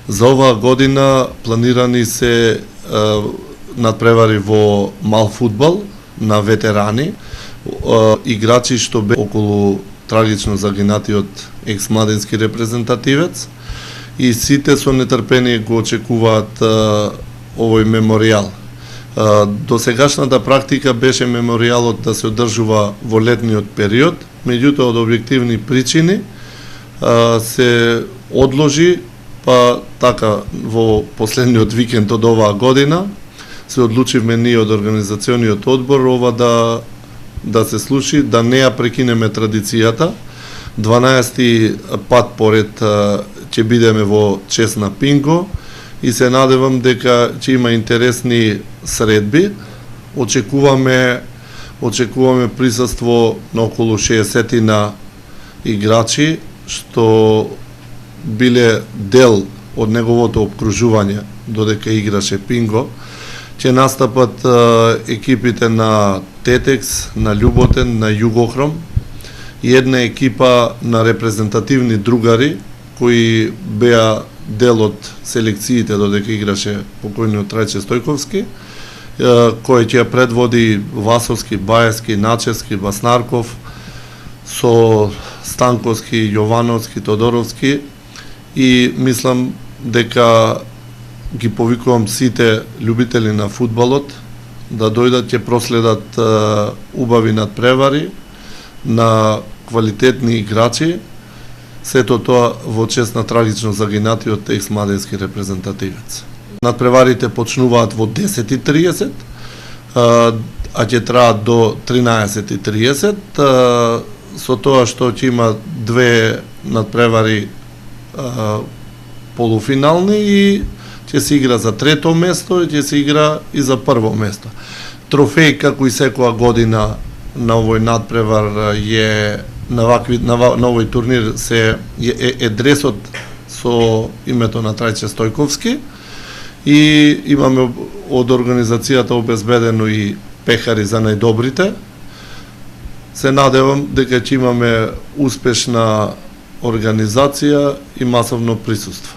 За оваа година планирани се надпревари во мал фудбал на ветерани, играчи што бе околу трагично загинатиот екс-младенски репрезентативец, и сите со нетрпение го очекуваат овој меморијал. Досегашната практика беше меморијалот да се одржува во летниот период, меѓутоа од објективни причини се одложи, па така во последниот викенд од оваа година се одлучивме ние од организациониот одбор ова да се случи, да не ја прекинеме традицијата. 12 пат поред ќе бидеме во чест на Пинго и се надевам дека ќе има интересни средби. Очекуваме присуство на околу 60 играчи што биле дел од неговото обкружување додека играше Пинго. Ќе настапат екипите на Тетекс, на Љуботен, на Југохром и една екипа на репрезентативни другари кои беа дел од селекциите додека играше покојниот Трајче Стојковски, кој ќе предводи Васовски, Баевски, Начевски, Баснарков, со Станковски, Јовановски, Тодоровски, и мислам дека ги повикувам сите љубители на фудбалот да дојдат, ќе проследат убави надпревари на квалитетни играчи, сето тоа во чест на трагично загинатиот екс-младенски репрезентативец. Надпреварите почнуваат во 10:30, а ќе траат до 13:30, со тоа што ќе има две надпревари полуфинални и ќе се игра за трето место и ќе се игра и за прво место. Трофеј, како и секоја година на овој надпревар на овој турнир е дресот со името на Трајче Стојковски, и имаме од организацијата обезбедено и пехари за најдобрите. Се надевам дека ќе имаме успешна организација и масовно присуство.